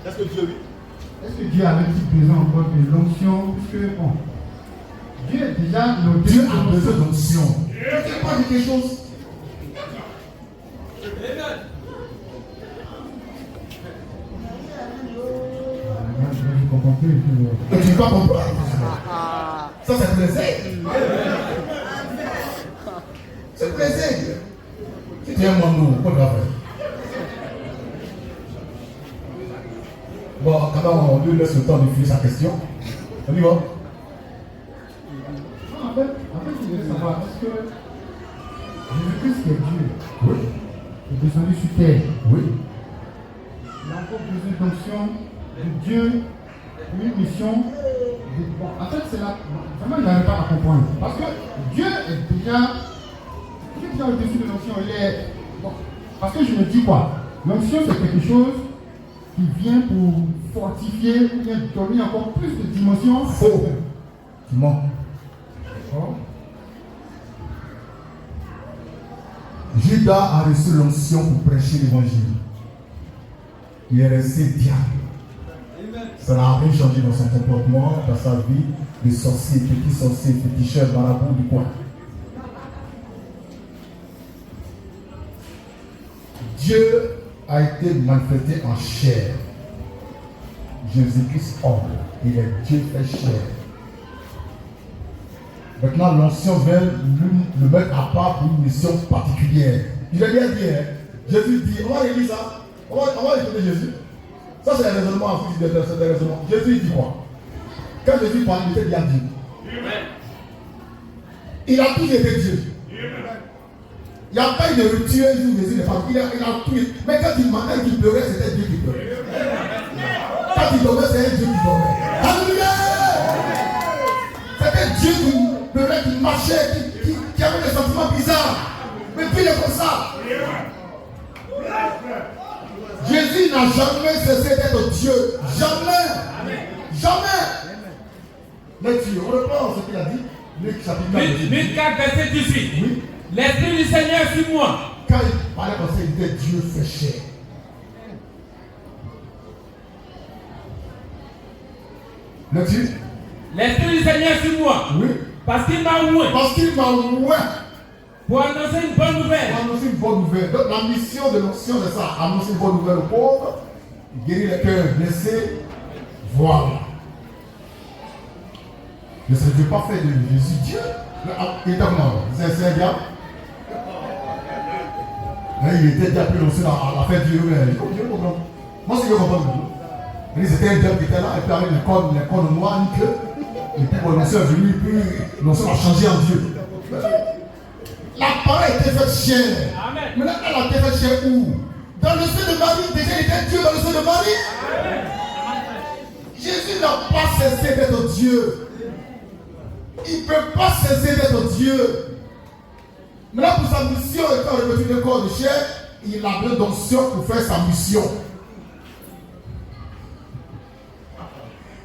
Est-ce que Dieu, oui? Est-ce que Dieu avait besoin encore de l'onction? Puisque, bon, Dieu est déjà noté. Dieu a besoin d'onction. Tu sais pas de quelque chose? Je ne comprends plus. Mais tu ne peux pas comprendre. Ça, c'est plaisir. C'est plaisir. Si tu es un monde, pourquoi tu vas faire? Bon, quand même, on lui laisse le temps de finir sa question. On y va. En fait, je voulais savoir, est-ce que Jésus-Christ qui est Dieu, Oui. est descendu sur terre, Oui. il a encore besoin d'onction de Dieu pour une mission. Bon, en fait, c'est là, vraiment, il n'arrive pas à comprendre. Parce que Dieu est déjà au-dessus de l'onction. Il est. Bon, parce que je me dis quoi? L'onction, c'est quelque chose qui vient pour fortifier ou bien donner encore plus de dimension. Faux. Tu mens. D'accord? Judas a reçu l'onction pour prêcher l'évangile. Il est resté diable. Ça n'a rien changé dans son comportement, dans sa vie de sorcier, petit sorcier, féticheur, marabout du coin. Dieu a été manifesté en chair. Jésus-Christ homme, il est Dieu fait chair. Maintenant, l'onction vient le mettre à part pour une mission particulière. Je l'ai bien dit, hein? Jésus dit, on va lire ça, on va écouter Jésus. Ça, c'est les raisonnements en fait, des raisonnements. Jésus dit quoi? Quand Jésus parle, il était bien Dieu. Il a toujours été Dieu. Il n'y a pas eu de rupture où Jésus n'est pas. Il a tout. Mais quand il manquait, qu'il pleurait, c'était Dieu qui pleurait. Quand il dormait, c'était Dieu qui dormait. Alléluia! C'était Dieu qui pleurait, qui marchait, qui avait des sentiments bizarres. Mais puis il est comme ça. Jésus n'a jamais cessé d'être Dieu. Jamais. Jamais. Mais tu reprends ce qu'il a dit. Luc chapitre 4. Luc 4, verset 18. Oui. L'Esprit du Seigneur sur moi. Quand il parlait comme ça, il était Dieu fait chair. L'Esprit du Seigneur sur moi. Oui. Parce qu'il m'a oint. Parce qu'il m'a oint. Pour annoncer une bonne nouvelle. Pour annoncer une bonne nouvelle. Donc la mission de l'onction, c'est ça. Annoncer une bonne nouvelle aux pauvres. Guérir les cœurs blessés. Voilà. Ne serait-il pas fait de Jésus Dieu? Il était comment? C'est un diable? Il était déjà plus lancé dans la fête de Dieu. Je comprends. Moi, c'est que je comprends. C'était un diable qui était là, et puis avec les cornes noires, une queue. Et puis l'ancien est venu, puis l'ancien a changé en Dieu. La parole a été faite chair. Maintenant, elle a été faite chair où? Dans le sein de Marie. Déjà, il était Dieu dans le sein de Marie. Jésus n'a pas cessé d'être Dieu. Il ne peut pas cesser d'être Dieu. Maintenant, pour sa mission, étant revêtu d'un corps de chair, il a besoin d'onction pour faire sa mission.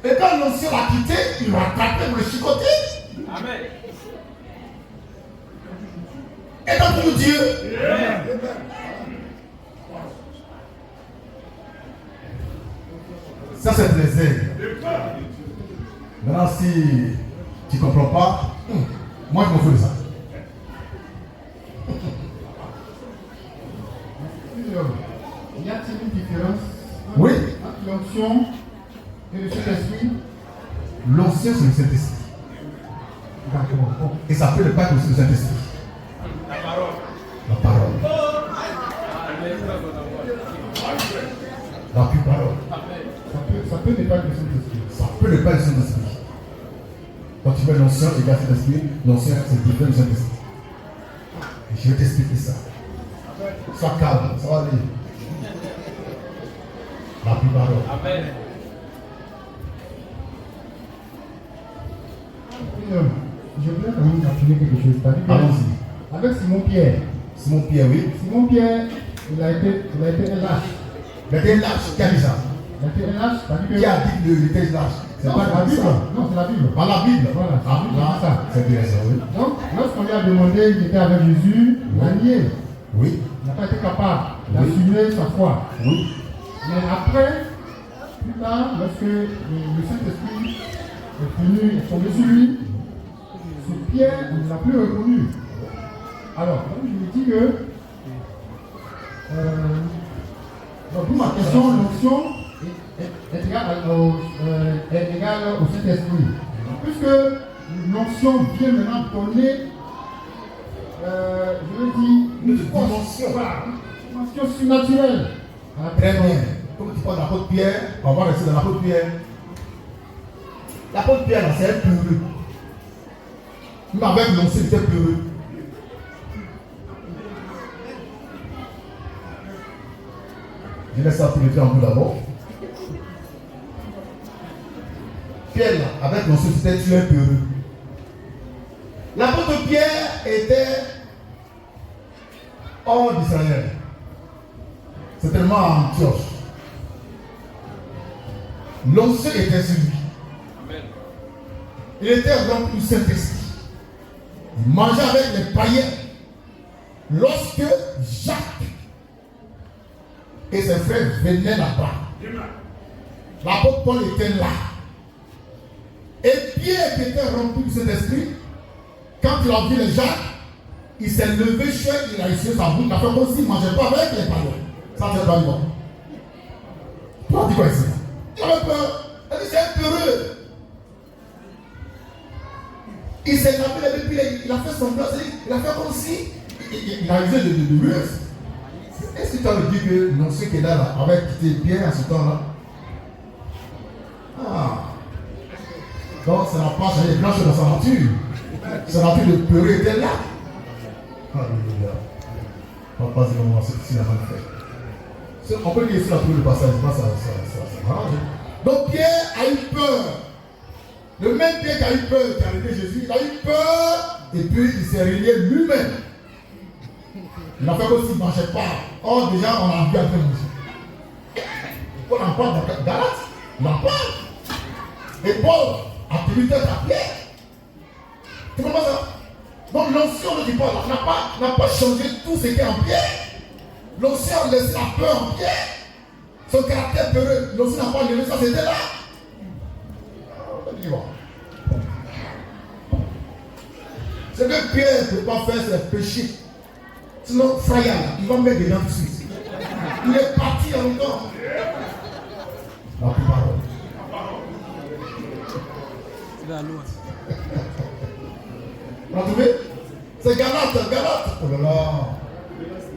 Et quand l'onction l'a quitté, il l'a attrapé pour le chicoter. Amen. Et donc pour Dieu. Ça c'est plaisir. Maintenant si tu ne comprends pas, moi je m'en fous de ça. Y a-t-il une différence Oui. entre l'onction et le Saint-Esprit? L'onction c'est le Saint-Esprit. D'accord. Et ça peut ne pas être aussi le Saint-Esprit. La parole. La parole. La plus parole. Ça peut ne pas être le Saint-Esprit. Ça peut ne pas être le Saint-Esprit. Quand tu mets l'ancien et le Saint-Esprit, l'ancien c'est différent du Saint-Esprit. Je vais t'expliquer ça. Sois calme, ça va aller. La plus parole. Amen. Je voulais quand même appuyer quelque chose. Allons-y. Avec Simon-Pierre. Simon-Pierre, oui. Simon-Pierre, il a été un lâche. Mais t'es lâche, qui a dit ça? Il a été un lâche, c'est-à-dire que... Qui a dit qu'il était lâche? C'est Non, pas c'est la Bible. Non, c'est la Bible. Dans la Bible. Voilà, Ah, là, c'est ça. c'est bien ça, oui. Donc, lorsqu'on lui a demandé, il était avec Jésus, il a nié. Oui. Il n'a pas été capable d'assumer sa foi. Oui. Mais après, Plus tard, lorsque le Saint-Esprit est venu, est tombé sur lui, ce Pierre ne l'a plus reconnu. Alors, comme je vous dis que, pour ma question, l'onction est égale au Saint-Esprit. Puisque l'onction vient maintenant donner, je veux dire, une dimension surnaturelle. Très bien. Comme tu parles de l'apôtre Pierre, on va rester dans l'apôtre Pierre. L'apôtre Pierre, là, c'est un peureux. Même avec l'onction, il était peureux. Je laisse ça pénétrer en vous d'abord. Pierre, là, avec l'onction, c'était tué un peureux. L'apôtre Pierre était hors d'Israël. C'est tellement à Antioche. L'onction était sur lui. Amen. Il était rempli du Saint-Esprit. Il mangeait avec les païens. Lorsque Jacques et ses frères venaient là-bas, l'apôtre Paul était là. Et Pierre qui était rempli du Saint-Esprit, quand il a vu les Jacques, il s'est levé chez il a essuyé sa bouche, il a fait comme s'il ne mangeait pas avec les païens. Ça, c'est pas bon. Tu as dit quoi ici? Il avait peur. Il dit, c'est un peureux. Il s'est tapé les pieds, il a fait son bras, il a fait comme si il a usé de ruse. Est-ce que tu as dit que l'onction qui est là, avait quitté bien à ce temps-là? Ah. Donc, ça n'a pas changé grand chose dans sa nature. Sa nature de peureux était là. Alléluia. On va pas dire comment c'est la même fait. On peut lire sur le passage, ça m'arrange. Donc Pierre a eu peur. Le même Pierre qui a eu peur, qui a arrêté Jésus, il a eu peur et puis il s'est réveillé lui-même. Il a fait comme s'il ne mangeait pas. Or déjà on a vu un peu manger. Paul en parle dans Galates, il en parle. Et Paul a tenu tête à Pierre. Tu comprends ça? Donc l'onction de Paul n'a pas changé tout ce qui est en Pierre. L'onction a laissé la peur en Pierre. Son caractère peureux, l'onction n'a pas levé ça, c'était là. C'est que Pierre ne peut pas faire ses péchés. Sinon, Fraya, il va mettre dedans tout de suite. Il est parti en même temps. La parole. C'est la loi. Vous l'avez trouvé? C'est Galate. Oh là là.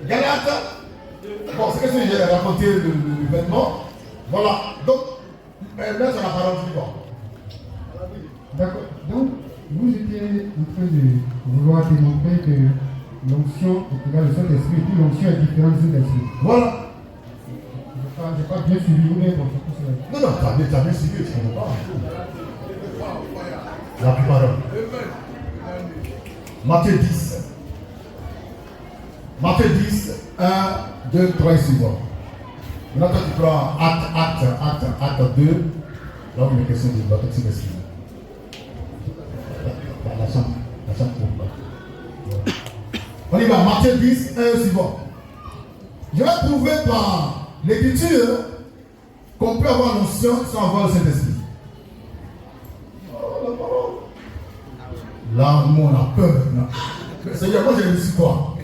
Galate. Bon, c'est ce que j'ai raconté le vêtement. Voilà. Donc, mettre la parole du bord. D'accord. Donc, vous étiez en train de vouloir démontrer que l'onction est égale au Saint-Esprit et puis l'onction est différente du Saint-Esprit. Voilà. Je n'ai pas bien suivi, vous n'avez pas ça. Non, tu as bien suivi, tu ne comprends pas. La parole. Matthieu 10. Matthieu 10, 1, 2, 3 et suivant. Maintenant, tu prends acte 2, là où il est question de la petite esprit. La chambre on y va, Matthieu 10, 1 et suivant. Je vais prouver par l'écriture qu'on peut avoir l'onction sans avoir le Saint-Esprit. Là, nous, on a peur maintenant. Seigneur, moi j'ai réussi quoi?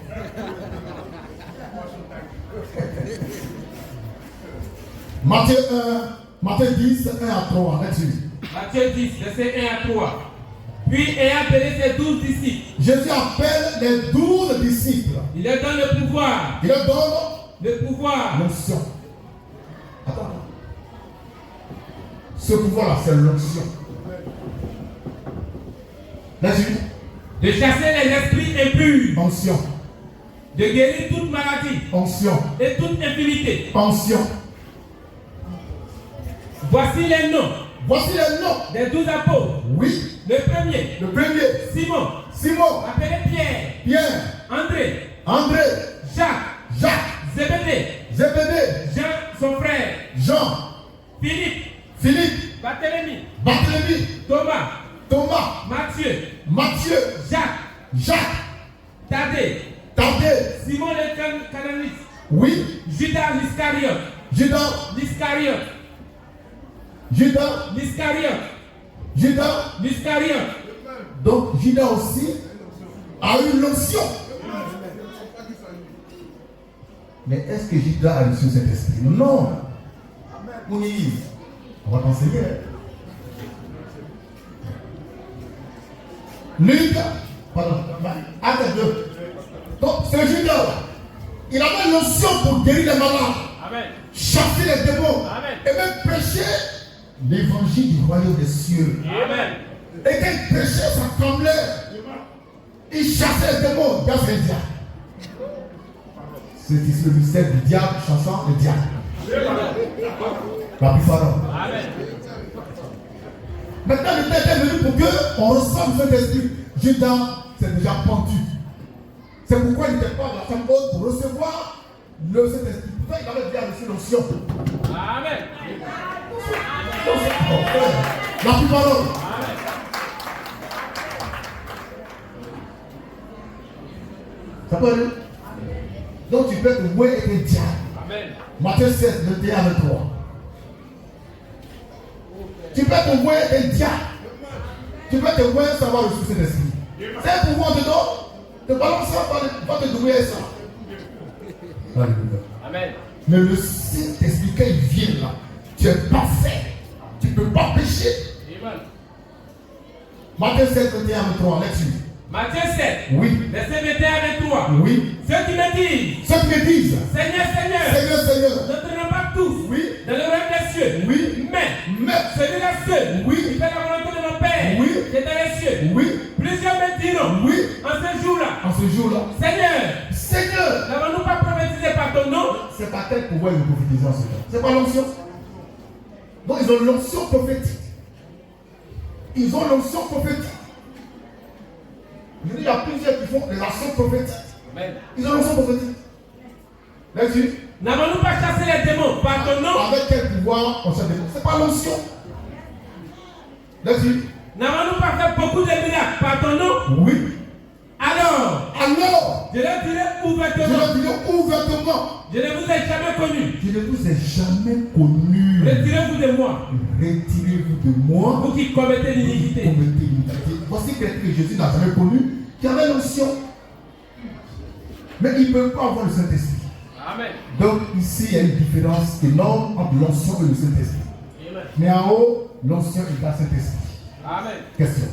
Matthieu 10, 1 à 3, là-dessus. Matthieu 10, verset 1 à 3. Puis ayant appelé ses 12 disciples, Jésus appelle les 12 disciples. il leur donne le pouvoir. Il leur donne Le pouvoir. l'onction. Attends. Ce pouvoir-là, c'est l'onction. Là-dessus. De chasser les esprits impurs. Onction. De guérir toute maladie. Onction. Et toute infirmité. Onction. Voici les noms. Voici les noms des 12 apôtres. Oui. Le premier. Le premier. Simon. Appelé Pierre. Pierre. André. Jacques. Zébédée. Jean, son frère. Jean. Philippe. Barthélemy. Thomas. Matthieu. Jacques. Thaddée. Simon le Cananite. Oui. Judas l'Iscariote. Judas. L'Iscariote. Donc Judas aussi a eu l'onction. Mais est-ce que Judas a reçu cet esprit? Non. Oui. On va t'enseigner. Luc, pardon, acte 2. Donc c'est Judas. Il avait l'onction pour guérir les malades. Amen. Chasser les démons. Amen. Et même prêcher l'évangile du royaume des cieux. Amen. Et quand il prêchait, ça tremblait. Il chassait les démons dans ses diables. C'est ici le mystère du diable chassant le diable. La puissance. Amen. Maintenant, le Père est venu pour qu'on ressemble cet esprit. Judas s'est déjà pendu. C'est pourquoi il n'était pas dans la chambre haute pour recevoir cet esprit. Pourtant, il avait déjà reçu l'onction. Amen. La puissance. Ça peut aller. Donc tu peux être loué et être diable. Amen. Matthieu 16, 21 à 23. Tu peux être loué et être diable. Tu peux être loué sans avoir reçu cet esprit. C'est un pouvoir dedans. Te balancer va te douer ça. Alléluia. Amen. Mais le Saint-Esprit, quand il vient là, tu es parfait. Tu ne peux pas pécher. Amen. Matthieu 7, 21 à 23, là-dessus. Matthieu 7, Oui. verset 21 à 23. Oui. Ceux qui me disent, Ceux qui me disent, Seigneur, Seigneur, Seigneur, Seigneur. n'entreront pas tous Oui. dans le royaume des cieux. Oui. Mais celui-là seul Oui. qui fait la volonté de mon Père Oui. qui est dans les cieux. Oui. Plusieurs me diront Oui. en ce jour-là, En ce jour-là, Seigneur, Seigneur, n'avons-nous pas prophétisé par ton nom? c'est pas tel pouvoir de prophétiser en ce temps. C'est pas l'onction. Donc ils ont l'onction prophétique. Ils ont l'onction prophétique. Je dis, il y a plusieurs qui font des actions prophétiques. Amen. Ils ont l'onction prophétique. Là-dessus, N'avons-nous pas chassé les démons par ton nom? avec quel pouvoir on chasse des démons? C'est pas l'onction. Là-dessus, N'avons-nous pas fait beaucoup de miracles par ton nom? oui. Alors, Alors, je leur dirai je ouvertement, le dis ouvertement, je ne vous ai jamais connu. je ne vous ai jamais connu. Retirez-vous de moi, Retirez-vous de moi. vous qui commettez l'iniquité. Commettez l'iniquité. Voici quelqu'un que Jésus n'a jamais connu, qui avait l'onction. Mais il ne peut pas avoir le Saint-Esprit. Amen. Donc ici, il y a une différence énorme entre l'onction et le Saint-Esprit. Amen. Mais en haut, l'onction est le Saint-Esprit. Amen. Question.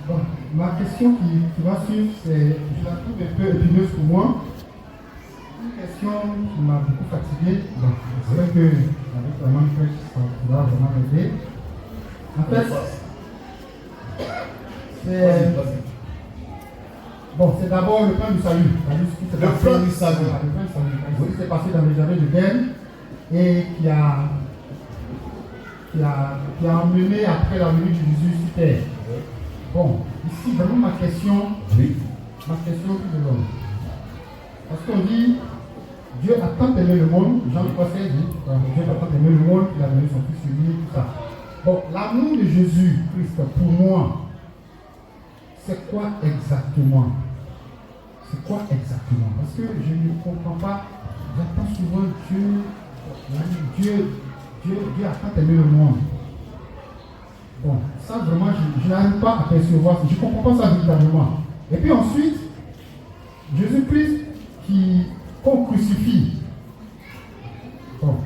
Bon, ma question qui va suivre, je la trouve un peu épineuse pour moi. Une question qui m'a beaucoup fatigué. Bon, c'est vrai que avec la main fraîche, ça va vraiment m'aider. En fait, c'est d'abord le plan du salut. Le plan du salut. Le plan du salut. Ce qui s'est passé dans les jardins d'Éden et qui a emmené après la venue de Jésus sur terre. Bon, ici vraiment ma question Oui. de l'homme. Parce qu'on dit Dieu a tant aimé le monde, Jean 3,16 dit Dieu a tant aimé le monde qu'il a donné son fils unique, tout ça. Bon, l'amour de Jésus Christ pour moi, c'est quoi exactement? C'est quoi exactement? Parce que je ne comprends pas. J'entends souvent Dieu a tant aimé le monde. Bon, ça vraiment, je n'arrive pas à percevoir, je ne comprends pas ça véritablement. Et puis ensuite, Jésus-Christ qu'on crucifie. Bon,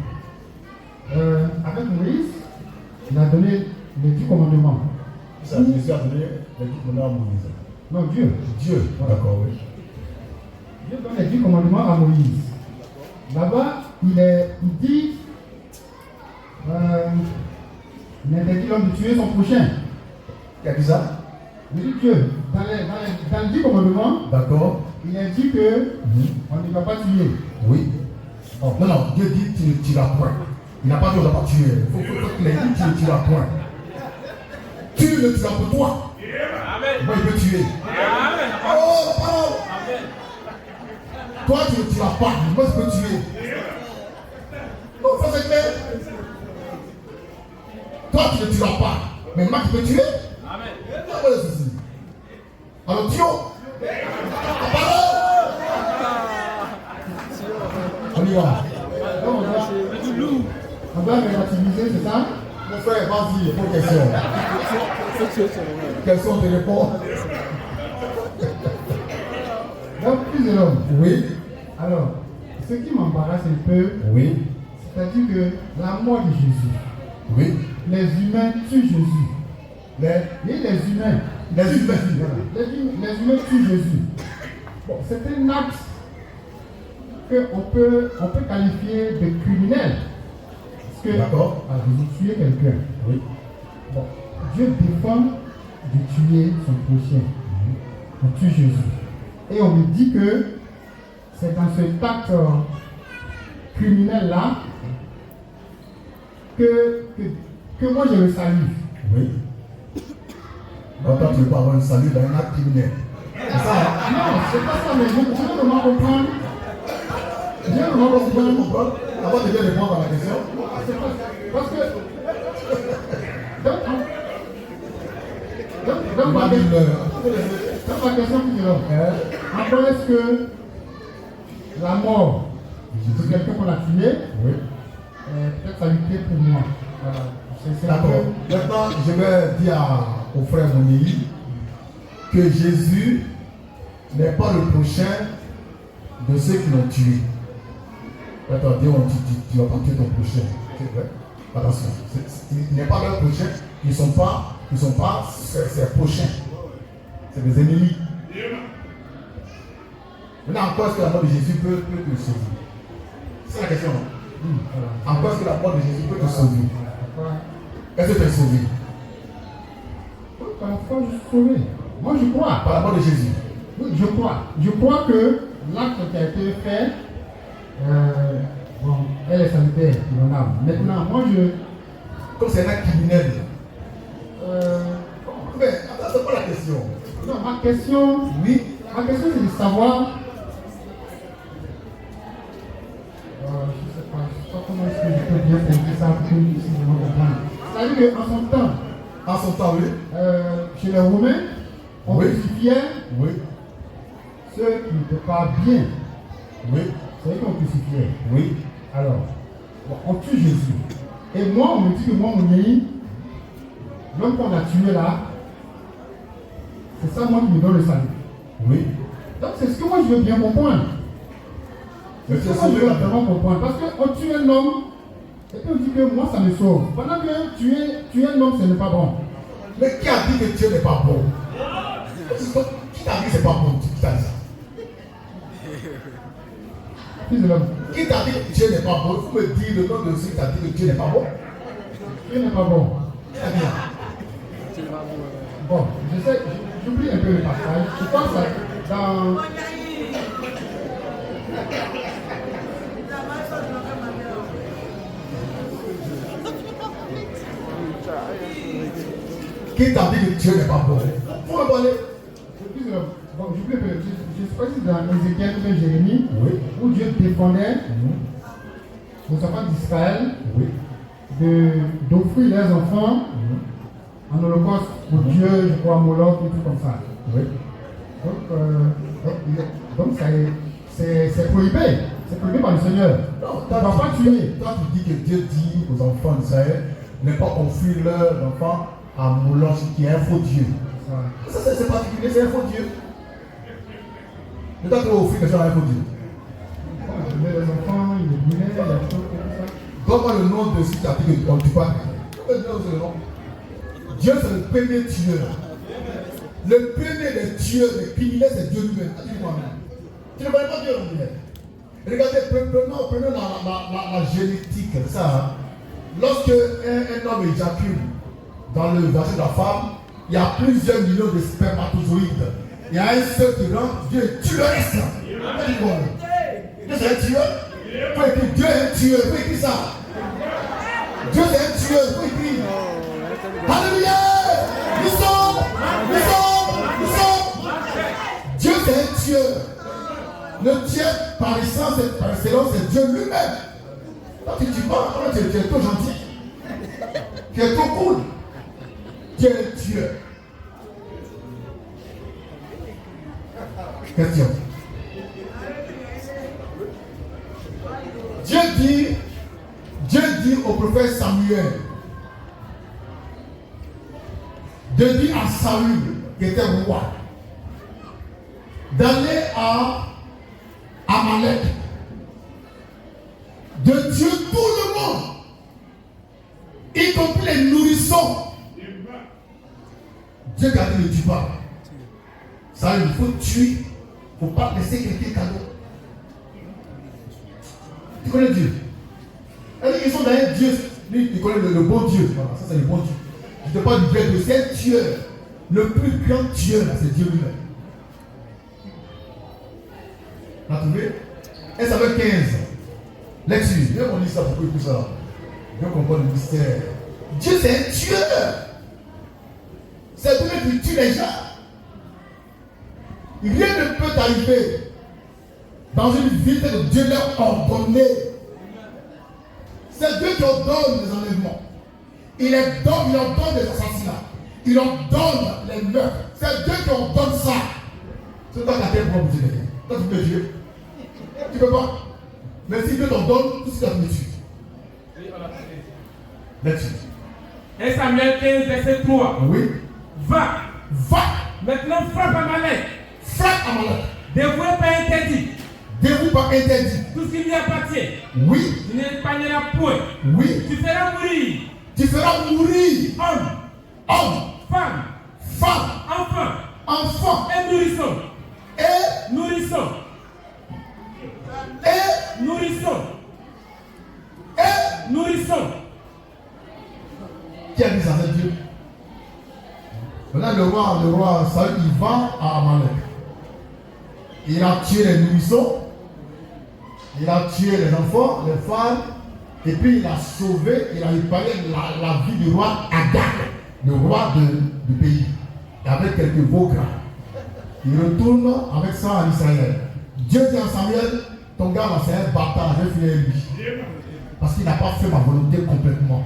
avec Moïse, il a donné les 10 commandements. Jésus a donné les 10 commandements à Moïse. Non, Dieu. Voilà. D'accord, oui. Dieu donne les 10 commandements à Moïse. Là-bas, il dit il interdit l'homme de tuer son prochain. Qui a dit ça? Il dit Dieu, dans les 10 commandements, D'accord. il indique que on ne va pas tuer. Oui. Oh. Non, Dieu dit tu ne tueras point. Il n'a pas dit on ne va pas tuer. Il faut qu'il ait dit tu ne tueras point. Tu ne tueras pour toi. Amen. Moi, il peut tuer. Amen. Oh, la parole. Amen. Toi, tu ne tueras pas. Moi, je peux tuer. Non, ça c'est clair. Toi, tu ne tueras pas. Mais moi, tu peux tuer. Amen. C'est quoi le souci? Alors, Dieu. La parole. On y va. on doit relativiser, c'est ça? Mon frère, vas-y, pour question. Question de réponse. Donc, plus de l'homme. Oui. Alors, ce qui m'embarrasse un peu, Oui. c'est-à-dire que la mort de Jésus, Oui. les humains tuent Jésus. Les humains. Les humains. Voilà. Les humains tuent Jésus. Bon, c'est un acte qu'on peut qualifier de criminel. Parce que D'accord. vous tuez quelqu'un. Oui. Bon, Dieu défend de tuer son prochain. On tue Jésus. Et on me dit que c'est dans cet acte criminel-là que moi je le salue. Oui. Donc toi tu ne veux pas avoir un salut dans un acte criminel. C'est ça, hein? Non, c'est pas ça, mais je veux vraiment comprendre. Je veux vraiment comprendre. Avant de bien répondre à la question. Parce que. Donc ma question qui est là. En quoi est-ce que la mort de quelqu'un qu'on a tué, Oui. peut-être salutaire pour moi? Voilà. D'accord. Maintenant, je vais dire au frère Moni que Jésus n'est pas le prochain de ceux qui l'ont tué. Attends, Dieu, tu vas pas tuer ton prochain. C'est vrai. Attention, il n'est pas leur prochain. Ils ne sont pas ses prochains. C'est des ennemis. Maintenant, en quoi est-ce que la mort de Jésus peut te sauver? C'est la question. En quoi est-ce que la mort de Jésus peut te sauver? Est-ce que tu es sauvé? Parfois, je suis sauvé. Moi, je crois. Par la mort de Jésus? Oui, je crois. Je crois que l'acte qui a été fait, bon, elle est salutaire, maintenant, moi, Comme c'est un acte criminel. Mais, attends, c'est pas la question. Non, ma question, Oui. Ma question, c'est de savoir. Je ne sais pas comment est-ce que je peux bien faire ça pour que si je me comprends. C'est-à-dire qu'en son temps, En son temps, oui. chez les Romains, on Oui. crucifiait Oui. ceux qui n'étaient pas bien. Oui. C'est eux qu'on crucifiait. Oui. Alors, bon, on tue Jésus. Et moi, on me dit que moi, mon pays, l'homme qu'on a tué là, c'est ça moi qui me donne le salut. Oui. Donc c'est ce que moi je veux bien comprendre. Mais C'est ce que moi je veux vraiment comprendre. Parce qu'on tue un homme, et puis on dit que moi ça me sauve. Pendant que tuer un homme, ce n'est pas bon. Mais qui a dit que Dieu n'est pas bon? Qui t'a dit que c'est pas bon? Qui t'a dit ça? Fils de l'homme. Qui t'a dit que Dieu n'est pas bon? Il faut me dire le nom de celui qui t'a dit que Dieu n'est pas bon. Dieu n'est pas bon. Qui t'a dit ça? Bon, j'oublie un peu le passage. Je crois que c'est dans. Qui t'a dit que Dieu n'est pas bon? Faut me parler. Bon, j'oublie un peu. Je ne sais pas si c'est dans Ézéchiel ou Jérémie, Oui. où Dieu défendait les enfants d'Israël Oui. d'offrir leurs enfants en holocauste pour Dieu, je crois, Moloch et tout comme ça. Oui. Donc c'est prohibé. C'est prohibé par le Seigneur. Non, on ne va pas tuer. Toi, tu dis que Dieu dit aux enfants d'Israël ne pas offrir leurs enfants à Moloch, qui est un faux Dieu. Ça, c'est particulier, c'est un faux Dieu. Ne t'as pas offrir quelque chose à un faux Dieu. Il met les enfants, il les brûlait, il y a tout ça. Donne-moi le nom de ce qui t'a dit qu'on ne tue pas. Dieu, c'est le premier tueur. Le premier des tueurs, des criminels, c'est Dieu lui-même. Tu ne connais pas Dieu lui-même. Regardez, prenons la génétique. Ça, hein. Lorsque un homme éjacule dans le vagin de la femme, il y a plusieurs millions de spermatozoïdes. Il y a un seul qui rentre, Dieu tue le reste. Dieu c'est un tueur. Il faut écrire Dieu est un tueur. Il faut écrire ça. Dieu c'est un tueur. Il faut écrire. Alléluia. Nous sommes. Dieu c'est un tueur. Le tueur par essence et par excellence, c'est Dieu lui-même. Quand tu dis pas, tu es trop gentil. Tu es trop cool. Dieu est un tueur. Question. Dieu dit au prophète Samuel de dire à Saül, qui était roi, d'aller à Amalek, de tuer tout le monde, y compris les nourrissons. Dieu a dit ne tue pas. Ça, il faut tuer. Il ne faut pas laisser quelqu'un cadeau. Tu connais Dieu? Ils sont derrière Dieu. Lui, il connaît le bon Dieu. Voilà, ça c'est le bon Dieu. Je ne te parle du vrai Dieu, c'est un tueur. Le plus grand tueur, là, c'est Dieu lui-même. Tu as trouvé? Et ça fait 15. Lecture. Viens qu'on lit ça pour que ça. Viens qu'on voit le mystère. Dieu, c'est un tueur. C'est lui qui tue les gens. Rien ne peut t'arriver dans une vie que Dieu leur a ordonné. C'est Dieu qui ordonne les enlèvements. Il ordonne les assassinats. Il ordonne les meurtres. C'est Dieu qui ordonne ça. C'est toi qui as tes propres Dieu. Toi tu peux Dieu. Tu ne peux pas. Mais si Dieu t'ordonne, tout ce que tu me tues. Là-dessus. 1 Samuel 15, verset 3. Oui. Va. Maintenant frappe Amalek. Frappe Amalek. Dévoué par interdit. Dévoué par interdit. Tout ce qui lui appartient. Oui. Tu n'épargneras point. Oui. Tu feras mourir. Homme. Femme. Enfant. Et nourrisson. Qui a dit ça, c'est Dieu? Maintenant, le roi Saül, il va à Amalek. Il a tué les nourrissons, il a tué les enfants, les femmes, et puis il a sauvé, il a épargné la vie du roi Agag, le roi du pays, avec quelques veaux gras. Il retourne avec ça en Israël. Dieu dit à Samuel, ton gars là c'est un bâtard, je vais finir lui. Parce qu'il n'a pas fait ma volonté complètement.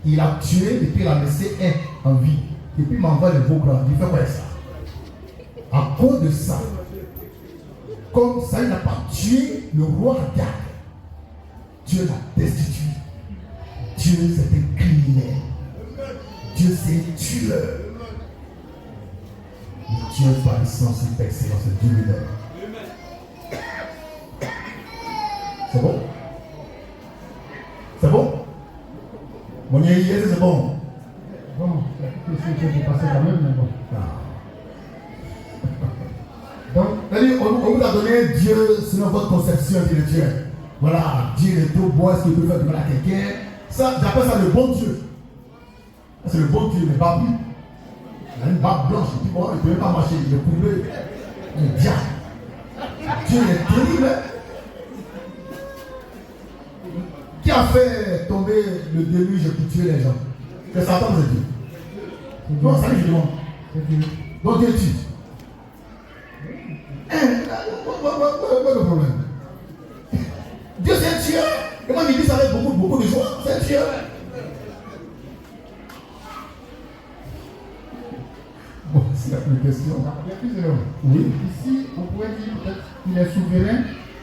Il a tué et puis il a laissé un en vie. Et puis il m'envoie les veaux gras. Il fait quoi avec ça? À cause de ça, comme ça il n'a pas tué le roi Agag, Dieu l'a destitué. Dieu c'est un criminel. Dieu c'est un tueur. Dieu par essence et excellence, c'est Dieu lui-même. C'est bon? C'est bon? Mon yéyé, c'est bon? Bon, c'est passé quand même, mais bon. Donc, on vous a donné Dieu selon votre conception intellectuelle. Voilà, Dieu est trop beau, est-ce qu'il peut faire du mal à quelqu'un? Ça, j'appelle ça le bon Dieu. C'est le bon Dieu, mais pas lui. Il a une barbe blanche, il dit bon, il ne pouvait pas marcher, il est courbé. Le diable. Dieu est terrible. Qui a fait tomber le déluge qui tuait les gens? C'est Satan, c'est Dieu. Non, ça je demande. Donc Dieu tue. Pas de problème. Dieu c'est un tueur. Et moi il dit ça avec beaucoup de joie. C'est un tueur. Bon, s'il n'y a plus de questions. Il y a plusieurs. Oui. Ici, on pourrait dire peut-être qu'il est souverain.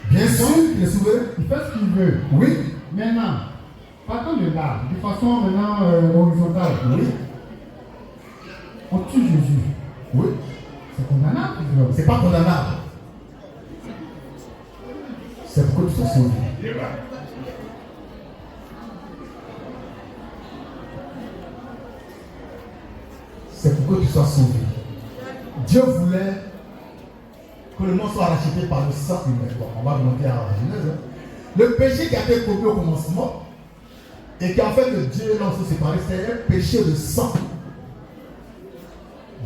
Bien sûr, il est souverain. Il fait ce qu'il veut. Oui. Maintenant, partons de là, de façon maintenant horizontale. Oui. On tue Jésus. Oui. C'est condamnable. C'est pas condamnable. C'est pour que tu sois sauvé. C'est pour que tu sois sauvé. Dieu voulait que le monde soit racheté par le sang humain. Bon, on va remonter à la Genèse. Le péché qui a été commis au commencement et qui a fait que Dieu et l'homme se séparés, c'est un péché de sang.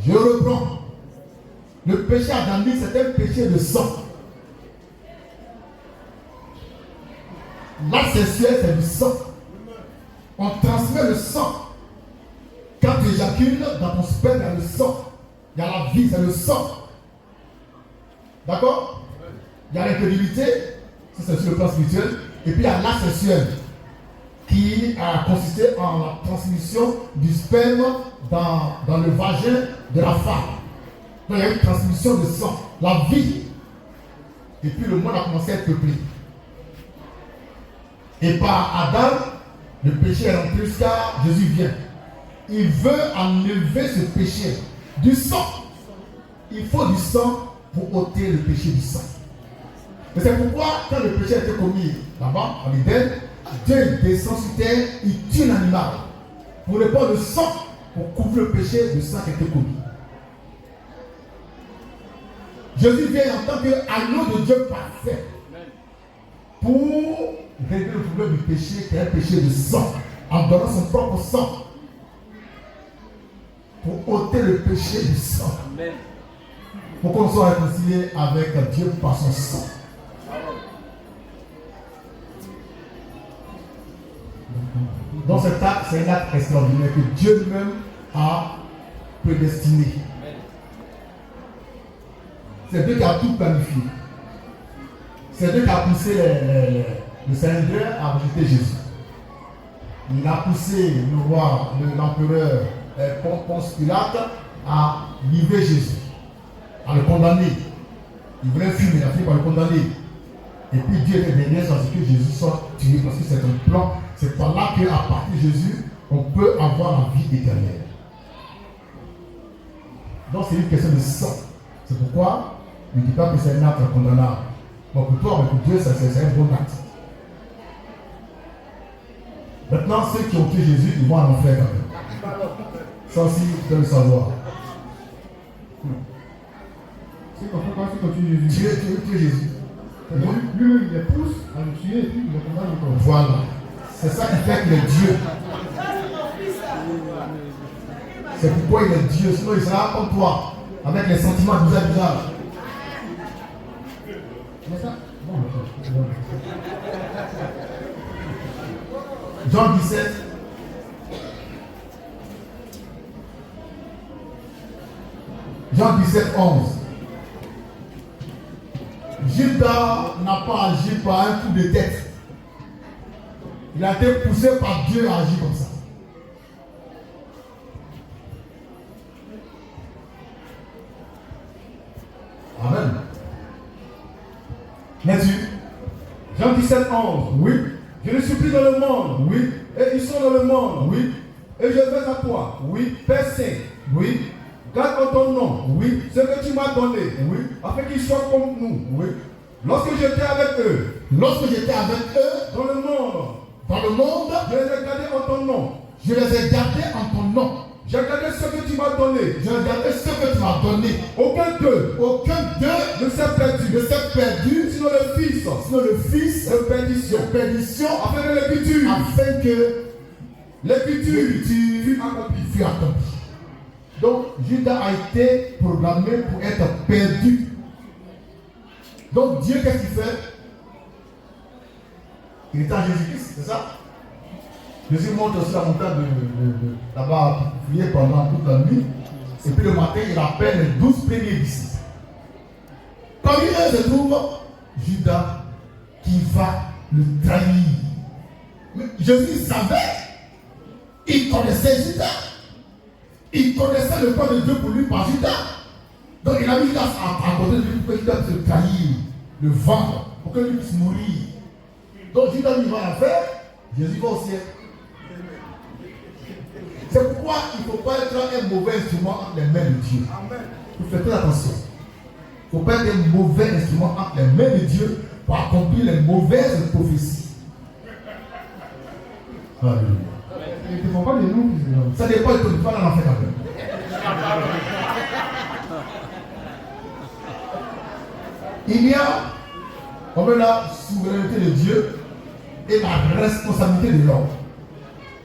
Je reprends. Le péché adamique, c'est un péché de sang. L'acte sexuel, c'est du sang. On transmet le sang. Quand tu éjacules, dans ton sperme, il y a le sang. Il y a la vie, c'est le sang. D'accord? Il y a l'incrédulité, ça c'est sur le plan spirituel. Et puis il y a l'acte sexuel qui a consisté en la transmission du sperme dans le vagin de la femme. Donc il y a une transmission de sang, la vie. Et puis le monde a commencé à être peuplé. Et par Adam, le péché est rentré jusqu'à Jésus vient. Il veut enlever ce péché du sang. Il faut du sang pour ôter le péché du sang. Et c'est pourquoi, quand le péché a été commis là-bas, en Éden, Dieu descend sur terre, il tue l'animal. Pour ne pas le sang, pour couvrir le péché du sang qui a été commis. Jésus vient en tant qu'agneau de Dieu parfait. Pour régler le problème du péché, qui est un péché de sang, en donnant son propre sang. Pour ôter le péché du sang. Amen. Pour qu'on soit réconcilié avec Dieu par son sang. Donc cet acte, c'est un acte extraordinaire que Dieu lui-même a prédestiné. C'est Dieu qui a tout planifié. C'est Dieu qui a poussé le Saint-André à rejeter Jésus. Il a poussé le roi, l'empereur Ponce Pilate à livrer Jésus, à le condamner. Il voulait fuir, mais il a fini par le condamner. Et puis Dieu était derrière sans que Jésus soit tué, parce que c'est un plan. C'est par là qu'à partir de Jésus, on peut avoir la vie éternelle. Donc c'est une question de sang. C'est pourquoi il ne dit pas que c'est un acte condamnable. Bon, pour toi, mais pour Dieu, c'est un bon acte. Maintenant, ceux qui ont tué Jésus, ils vont en enfer quand même. Ça aussi, vous devez le savoir. C'est comme ça quand tu tues Jésus. Tuer Jésus. Lui, il les pousse à le tuer et puis il le condamne encore. Voilà. C'est ça qui fait qu'il est Dieu. C'est pourquoi il est Dieu. Sinon, il sera comme toi, avec les sentiments bizarres. Mais ça, bon, Jean 17. Jean 17, 11. Judas n'a pas agi par un coup de tête. Il a été poussé par Dieu à agir comme ça. Amen. Matthieu. Jean 17, 11. Oui. Je ne suis plus dans le monde. Oui. Et ils sont dans le monde. Oui. Et je vais à toi. Oui. Père Saint. Oui. Garde en ton nom. Oui. Ce que tu m'as donné. Oui. Afin qu'ils soient comme nous. Oui. Lorsque j'étais avec eux. Lorsque j'étais avec eux. Dans le monde. Dans le monde. Je les ai gardés en ton nom. Je les ai gardés en ton nom. J'ai gardé ce que tu m'as donné. J'ai gardé ce que tu m'as donné. Aucun d'eux ne s'est perdu. Sinon le Fils. De perdition. Afin que l'écriture fût accomplie. Donc Judas a été programmé pour être perdu. Donc Dieu, qu'est-ce qu'il fait? Il est en Jésus-Christ, c'est ça? Jésus monte sur la montagne là-bas pour prier pendant toute la nuit. Et puis le matin, il appelle les 12 premiers disciples. Parmi eux se trouve Judas qui va le trahir. Mais Jésus savait. Il connaissait Judas. Il connaissait le plan de Dieu pour lui par Judas. Donc il a mis Judas à côté de lui pour que Judas puisse le trahir, le vendre, pour que lui puisse mourir. Donc Judas lui va la faire, Jésus va au ciel. C'est pourquoi il ne faut pas être un mauvais instrument entre les mains de Dieu. Il faut faire très attention. Il ne faut pas être un mauvais instrument entre les mains de Dieu pour accomplir les mauvaises prophéties. Alléluia. il ne te faut pas des noms. Ça dépend de ton pas dans l'enfer quand même. Il y a comme la souveraineté de Dieu et la responsabilité de l'homme.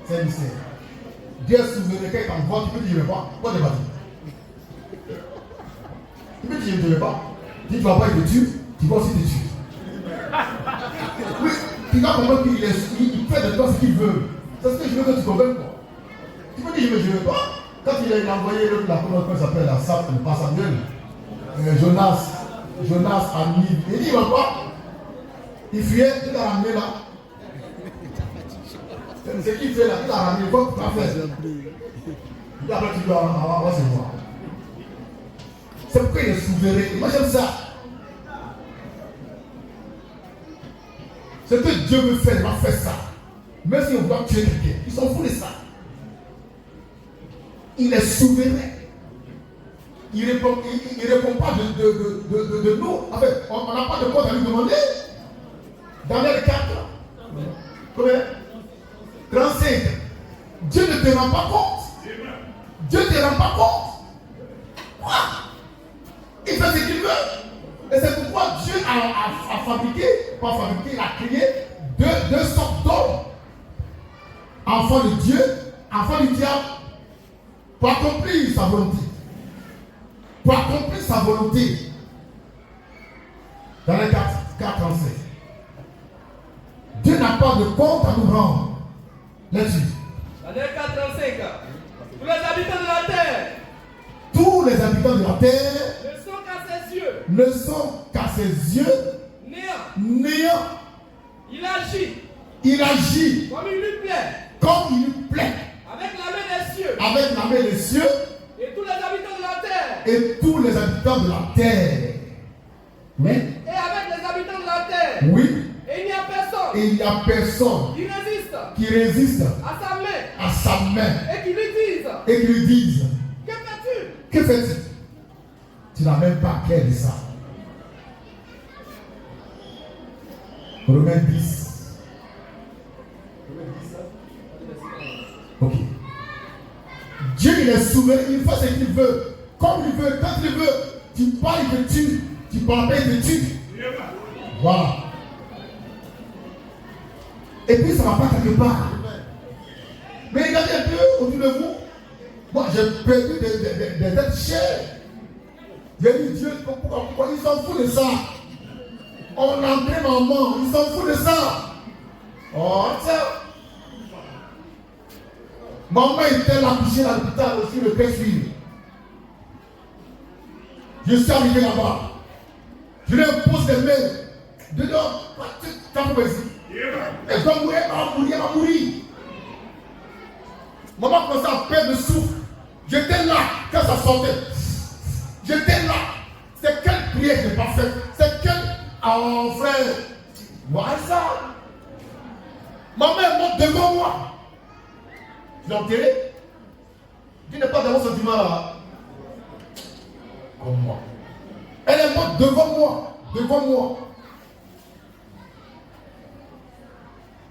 C'est un mystère. Dieu est souverain, quand il t'envoie, tu peux dire je ne vais pas. Pourquoi tu ne vas pas dire? Tu peux dire je ne vais pas. Tu ne vas pas, il te tue, tu vas aussi te tuer. Oui, tu dois comprendre qu'il fait de toi ce qu'il veut. C'est ce que je veux que tu comprennes. Tu peux dire je ne vais pas. Quand il a envoyé l'autre, la première fois, s'appelle la Sape, le pas Samuel, Jonas a mis. Il dit il ne va pas. Il fuyait, il l'a ramené là. C'est ce qu'il fait là, il l'a ramené, il faut que tu vas faire. Et après tu dois avoir ses voix. C'est pourquoi il est souverain. Moi j'aime ça. Ce que Dieu veut faire, il va faire ça. Même si on doit tuer quelqu'un, il s'en fout de ça. Il est souverain. Il ne répond pas de nous. En fait, on n'a pas de quoi à lui demander. Daniel 4. Combien 35. Dieu ne te rend pas compte. Dieu ne te rend pas compte. Quoi? Il fait ce qu'il veut. Et c'est pourquoi Dieu a fabriqué, pas fabriqué, il a créé deux sortes d'hommes. Enfants de Dieu, enfants du diable. Pour accomplir sa volonté. Pour accomplir sa volonté. Dans les 4:35. Dieu n'a pas de compte à nous rendre. Là-dessus. Dans les 4:35. Tous les habitants de la terre. Tous les habitants de la terre Ne sont qu'à ses yeux. ne sont qu'à ses yeux néant. Il agit. Il agit Comme il lui plaît. comme il lui plaît. Avec la main des cieux. Avec la main des cieux Et tous les habitants de la terre. et tous les habitants de la terre. Oui. Et avec les habitants de la terre. Oui. Et il n'y a personne. Et il n'y a personne Qui résiste. qui résiste À sa main. et qui lui dise. qui lui dise Que fais-tu? que fais-tu? Tu n'as même pas clair de ça. Romains 10. Ok. Dieu, il est souverain, il fait ce qu'il veut, comme il veut, quand il veut. Tu parles, il te tue. Tu parles pas, il te tue. Voilà. Et puis ça ne va pas quelque part. Mais regardez un peu autour de vous. Moi, j'ai perdu des êtres chers. J'ai dit Dieu, pourquoi ils s'en foutent de ça? On entraîne maman, ils s'en foutent de ça. Oh, tiens. Maman était là, couchée à l'hôpital aussi, le 15 juillet. Je suis arrivé là-bas. Je lui impose des mains. Dedans, tu as compris ici. Elle va mourir, elle va mourir. Maman commençait à perdre le souffle. J'étais là quand ça sortait. J'étais là. C'est quelle prière que je n'ai pas faite? C'est quelle. Oh frère. Voilà ça. Maman est morte devant moi. Tu l'as enterré? Tu n'es pas dans mon sentiment là. Comme moi. Elle est morte devant moi. Devant moi.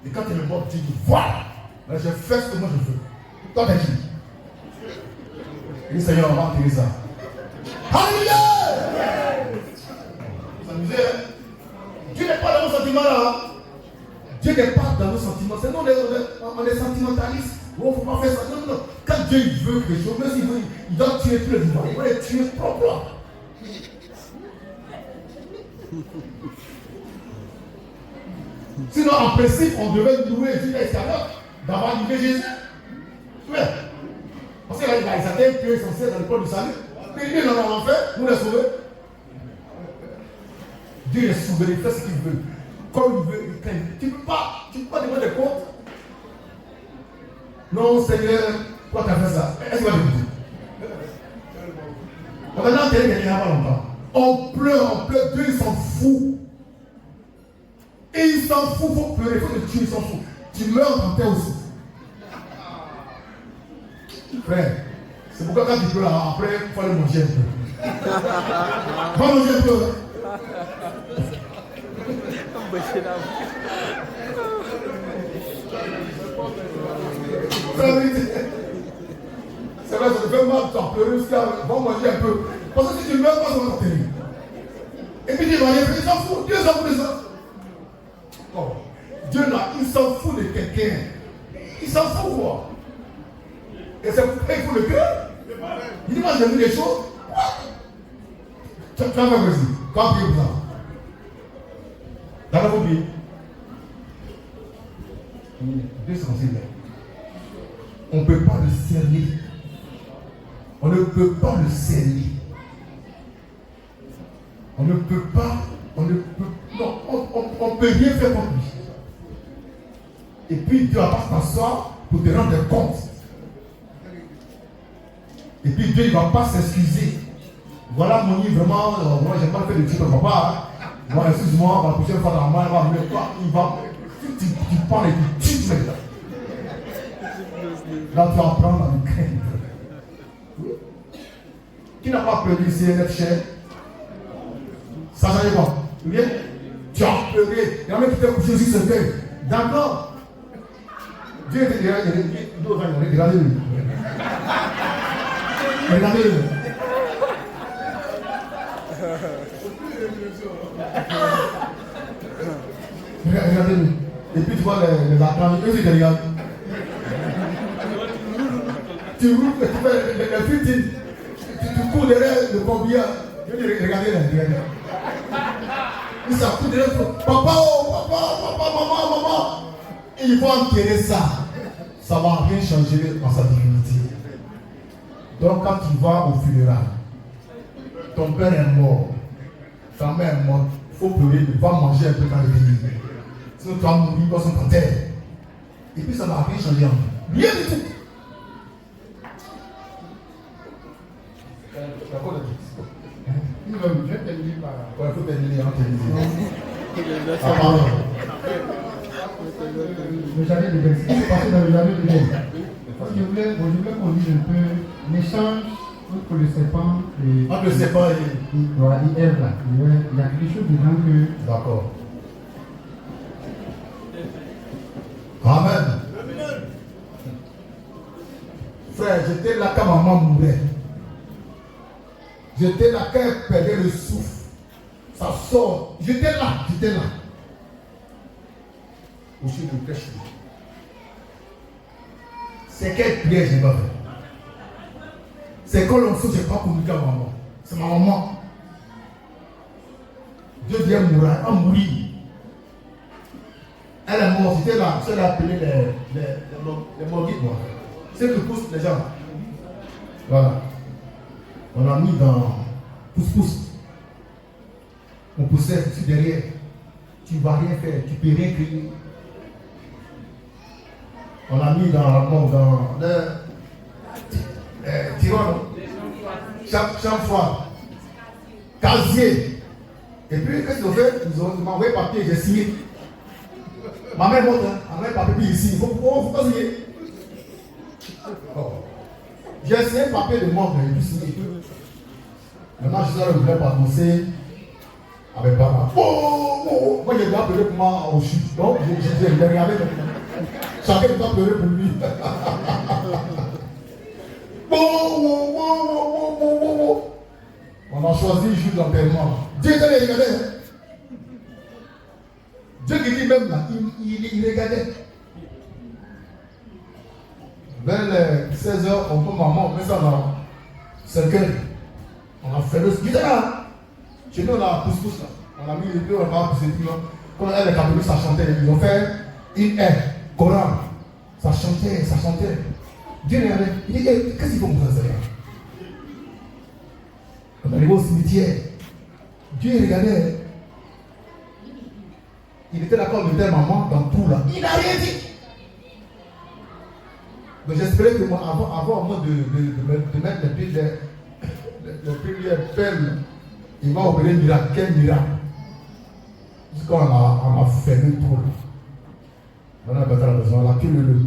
Et quand elle est morte, tu dis voilà. Là, je fais ce que moi je veux. Toi, t'as dit. Et Seigneur, on va enterrer ça. Alléluia! Vous amusez, hein? Dieu n'est pas dans nos sentiments là. Dieu n'est pas dans nos sentiments. C'est nous, on est sentimentalistes. Il ne faut pas faire ça. Non, non. Quand Dieu veut quelque chose, même s'il veut, il doit tuer tous les vivants. Il va les tuer propres. Sinon, en principe, on devait louer Judas Iscariote d'avoir livré Jésus. Ouais. Parce qu'il a été tué essentiel dans le peuple du salut. Mais lui, il en a enfer, nous les sauver. Dieu est souverain, il fait ce qu'il veut. Comme il veut, il craint. Tu ne peux pas demander des comptes. Non, Seigneur, pourquoi tu as fait ça? Est-ce qu'il va te dire? On va enterrer quelqu'un il n'y a pas longtemps. On pleure, Dieu il s'en fout. Et il s'en fout, il faut pleurer, il faut te tuer, il s'en fout. Tu meurs en terre aussi. Frère, c'est pourquoi quand tu pleures, après, il faut aller manger un peu. Va manger un peu. C'est vrai, ça te fait mal, tu as pleuré jusqu'à. Va manger un peu. Parce que si tu meurs, pas ça va t'enterrer. Et puis Dieu va rien faire, il s'en fout. Dieu s'en fout de ça. Oh. Dieu là, il s'en fout de quelqu'un. Il s'en fout quoi. Et c'est pourquoi il faut le cœur. Il dit, moi j'ai vu des choses. Tu as fait aussi. Quand tu es ça. Dans la phobie. Dieu s'en fout. On ne peut pas le cerner. On ne peut pas le cerner. On ne peut pas, on ne peut, non, on peut rien faire contre lui. Et puis Dieu va pas s'asseoir pour te rendre compte. Et puis Dieu ne va pas s'excuser. Voilà mon livre, vraiment, moi j'ai pas fait de trucs comme papa. Moi, excuse-moi, la prochaine fois dans la main, il va venir, il va Tu parles et tu tues là. Là, tu vas apprendre à me craindre. Qui n'a pas pleuré ici, d'être cher? Ça n'arrive pas. Bien? Tu as pleuré. Il y en a qui t'ont couché aussi ce cœur. D'accord? Dieu était derrière, regardez-le. Regardez-le. Regardez-le. Et puis tu vois les attentes, eux ils te regardent. Tu roules, tu fais le footing, tu cours derrière le combien. Regardez là, regardez. Ils s'accoutent derrière. Papa, oh, papa, maman. Et ils vont enterrer ça. Ça ne va rien changer dans sa divinité. Donc quand tu vas au funérail, ton père est mort, ta mère est morte, il faut pleurer, il va manger un peu quand il est. Sinon tu vas mourir dans son terre. Et puis ça ne va rien changer en toi. Rien du tout. D'accord, le texte. Je termine par là. Il faut terminer en télévision. Le jardin de Bethel. Ce qui s'est passé dans le jardin de Bethel. Parce que je voulais qu'on dise un peu l'échange entre le serpent et. Entre le serpent et. Voilà, et Ève là. Il y a quelque chose dedans que. D'accord. Amen. Frère, j'étais là quand maman mourait. J'étais là quand elle perdait le souffle. Ça sort. J'étais là. Aussi de prêcher. C'est quelle prière j'ai pas fait. C'est quand l'on fait, je n'ai pas communiqué à maman. C'est ma maman. Dieu vient mourir. Elle a mouru. Elle est morte. C'était là. Elle a appelé les morgues. C'est que poussent les gens. Voilà. On l'a mis dans pousse-pousse. On poussait dessus derrière. Tu ne vas rien faire. Tu ne peux rien crier. On l'a mis dans le tiroir, chambre, casier. Et puis, qu'est-ce qu'ils ont fait? Ils m'ont envoyé papier, j'ai signé. Ma mère monte, elle m'a envoyé papier ici. Il faut pas signer. Oh. J'ai signé un papier de mort, mais j'ai signé. Maintenant, je suis là, je ne voulais pas annoncer avec papa. Oh. Moi, j'ai déjà appelé pour moi au chute. Donc, j'ai regardé. Chacun doit pleurer pour lui. On a choisi le jour de l'enterrement. Dieu était les regardait. Dieu qui dit même là, il regardait. Vers les 16h, on peut maman, on met ça dans 5h. On a fait le ski là. Chez nous, on a pousse-pousse là. On a mis les deux, on a poussé tout là. Quand elle est catholique, ça chantait. Ils ont fait une air. Coran, ça chantait. Dieu regardait, il dit, qu'est-ce qu'ils font pour ça? On arrive au cimetière. Dieu regardait. Il était d'accord de dire maman dans tout là. Il n'a rien dit. Donc j'espérais que moi, avant moi de mettre les pieds fermes, il va opérer un miracle. Quel miracle? Jusqu'à on a fermé tout là. On a battu à la maison, on a tué le.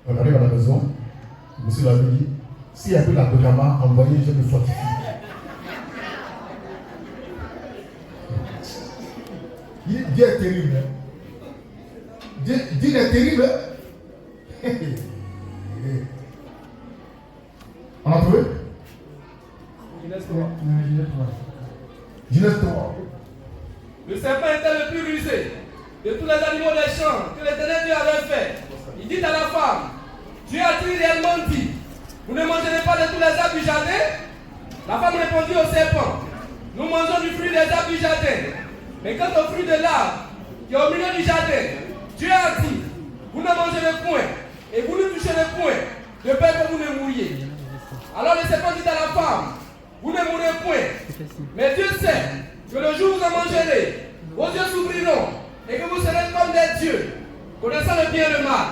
On arrive à la maison, monsieur l'a dit, s'il y a plus la Bokama, envoyez, je me fortifie. Dieu est terrible. Dieu est terrible. On a trouvé? Genèse 3. Le serpent était le plus rusé de tous les animaux des champs que l'Éternel Dieu avait fait. Il dit à la femme, Dieu a-t-il réellement dit, vous ne mangerez pas de tous les arbres du jardin? La femme répondit au serpent, nous mangeons du fruit des arbres du jardin. Mais quant au fruit de l'arbre qui est au milieu du jardin, Dieu a dit, vous ne mangerez point et vous ne toucherez point, de peur que vous ne mouriez. Alors le serpent dit à la femme, vous ne mourrez point, mais Dieu sait que le jour où vous en mangerez, vos yeux s'ouvriront et que vous serez comme des dieux, connaissant le bien et le mal.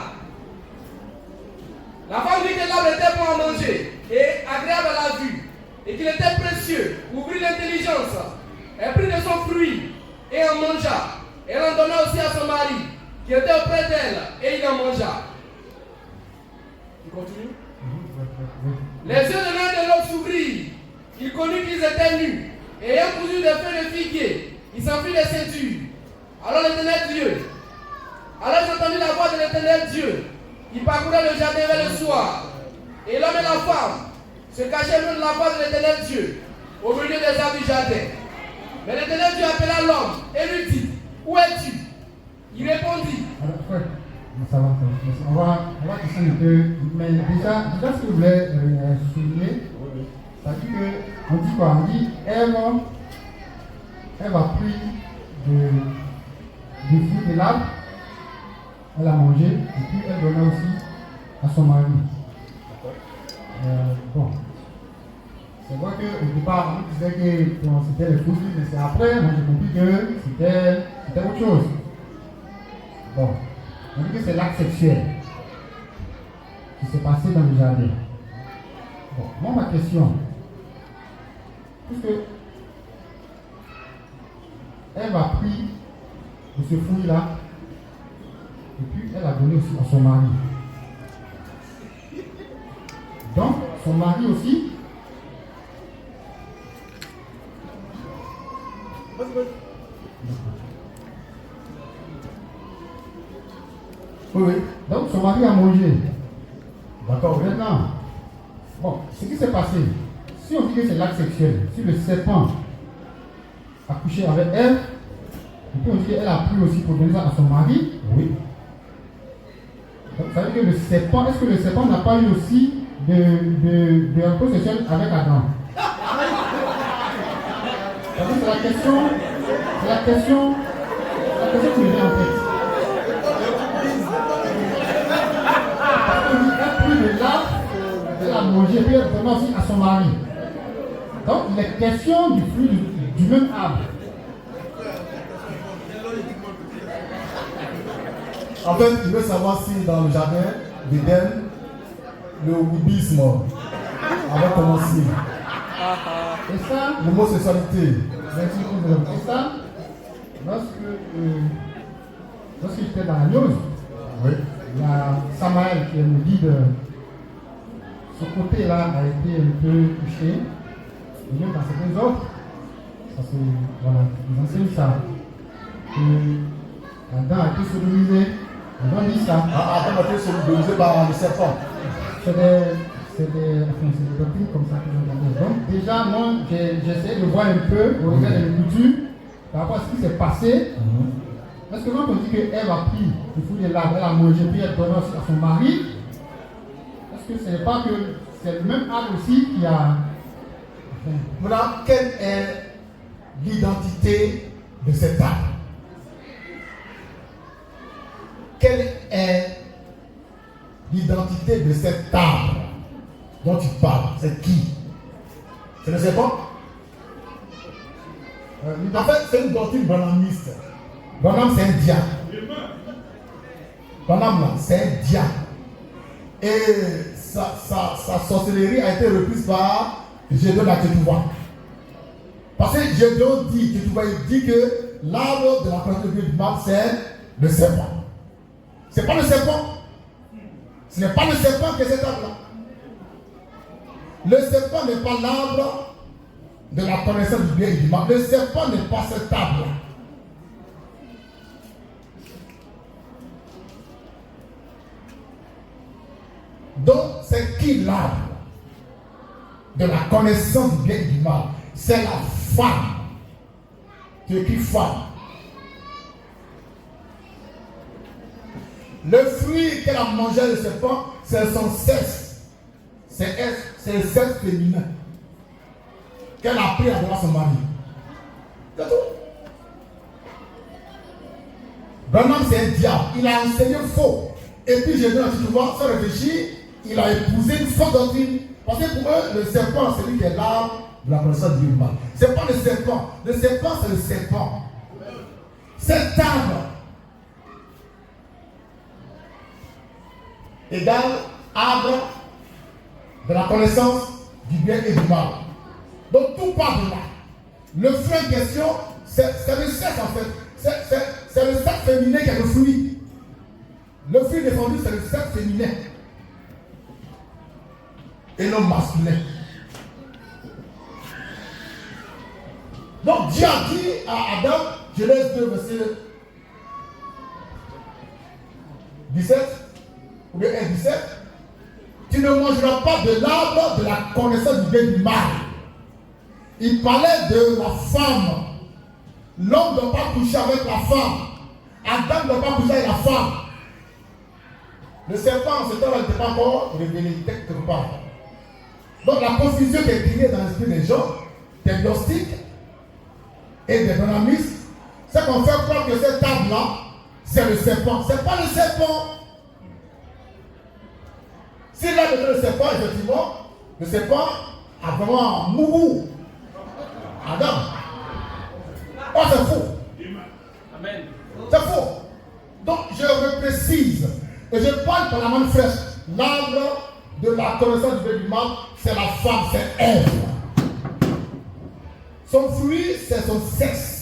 La femme vit que l'arbre était bon à manger et agréable à la vue, et qu'il était précieux pour ouvrir l'intelligence. Elle prit de son fruit et en mangea. Elle en donna aussi à son mari, qui était auprès d'elle, et il en mangea. Tu continues? Les yeux de l'un de l'autre s'ouvrirent. Il connut qu'ils étaient nus. Et ayant cousu des feuilles de figuier, il s'enfuit les ceintures. Alors l'Éternel Dieu. Alors j'entendis la voix de l'Éternel Dieu, qui parcourait le jardin vers le soir. Et l'homme et la femme se cachaient loin de la voix de l'Éternel Dieu, au milieu des arbres du jardin. Mais l'Éternel Dieu appela l'homme et lui dit, où es-tu? Il répondit. Alors, frère, ça va. On va descendre un peu. Mais déjà ce que je voulais souligner, c'est-à-dire qu'on dit quoi? On dit Ève a pris du fruit de l'arbre, elle a mangé, et puis elle donna aussi à son mari. Bon. C'est vrai qu'au départ, on disait que bon, c'était les fruits, mais c'est après, moi j'ai compris que c'était autre chose. Bon. On dit que c'est l'acte sexuel qui s'est passé dans le jardin. Bon, moi ma question, puisque Ève a pris de ce fruit-là, et puis elle a donné aussi à son mari. Donc, son mari aussi, Oui. donc son mari a mangé. D'accord. Maintenant, bon, ce qui s'est passé, si on dit que c'est l'acte sexuel, si le serpent a couché avec elle, et puis on dit qu'elle a pris aussi pour donner ça à son mari, Oui. donc ça veut dire que le serpent, est-ce que le serpent n'a pas eu aussi de rapport sexuel avec Adam? C'est la question qui me vient en tête. Parce qu'on dit qu'elle a pris de l'arbre, elle a mangé, puis elle donne aussi à son mari. Donc il est question du fruit du même arbre. En fait, il veut savoir si dans le jardin d'Éden, le wibisme avait commencé. Et ça, L'homosexualité. et ça, lorsque j'étais dans la news, Oui. il y a Samaël qui me dit de ce côté-là a été un peu touché, et même dans certains autres, parce que voilà, ils enseignent ça. Que Adam a été sodomisé, Adam dit ça. Adam a été sodomisé par le serpent. C'est des doctrines comme ça que j'entendais. Donc déjà, moi, j'essaie de voir un peu au regard de l'écriture par rapport à ce qui s'est passé. Parce que quand on dit qu'Ève a pris le fruit de l'arbre, elle a mangé, puis elle donne aussi à son mari, est-ce que ce n'est pas que c'est le même arbre aussi qui a... Maintenant, quelle est l'identité de cet arbre? Quelle est l'identité de cet arbre dont tu parles? C'est qui? C'est le serpent? En fait, c'est une doctrine branhamiste. Branham, c'est un diable. Branham, là, c'est un diable. Et sa sorcellerie a été reprise par Gédéon à Tétouba. Parce que Gédéon dit, Tétouba, il dit que l'arbre de la connaissance du mal, c'est le serpent. Ce n'est pas le serpent. Ce n'est pas le serpent qui est cet arbre-là. Le serpent n'est pas l'arbre de la connaissance du bien et du mal. Le serpent n'est pas cet arbre-là. Donc, c'est qui l'arbre de la connaissance du bien et du mal? C'est la femme. Tu écris femme. Le fruit qu'elle a mangé le serpent, c'est son sexe. C'est le sexe féminin qu'elle a pris à donner à son mari. C'est tout. Branham, c'est un diable. Il a enseigné faux. Et puis, j'ai dit, tu vois, sans réfléchir, il a épousé une fausse doctrine. Parce que pour eux, le serpent, c'est lui qui est l'arbre de la connaissance du mal. Ce n'est pas le serpent. Le serpent, c'est le serpent. Cet arbre égale arbre de la connaissance du bien et du mal. Donc tout part de là. Le fruit en question, c'est le sexe en fait. C'est féminin qui a le fruit. Le fruit défendu, c'est le sexe féminin. Et non masculin. Donc Dieu a dit à Adam, Genèse 2, verset 17, ou bien 1, 17, tu ne mangeras pas de l'arbre de la connaissance du bien et du mal. Il parlait de la femme. L'homme ne doit pas coucher avec la femme. Adam ne doit pas coucher avec la femme. Le serpent, en ce temps-là, n'était pas encore révélé quelque part. Donc la confusion qui est créée dans l'esprit des gens, des gnostiques et des dynamistes, c'est qu'on fait croire que cette table-là, c'est le serpent. Ce n'est pas le serpent. S'il a donné le serpent, effectivement, le serpent a vraiment mouru. Adam. Oh, c'est faux. Amen. C'est faux. Donc, je reprécise, et je parle par la main fraîche. L'arbre de la connaissance du bien et du mal, c'est la femme, c'est Ève. Son fruit, c'est son sexe.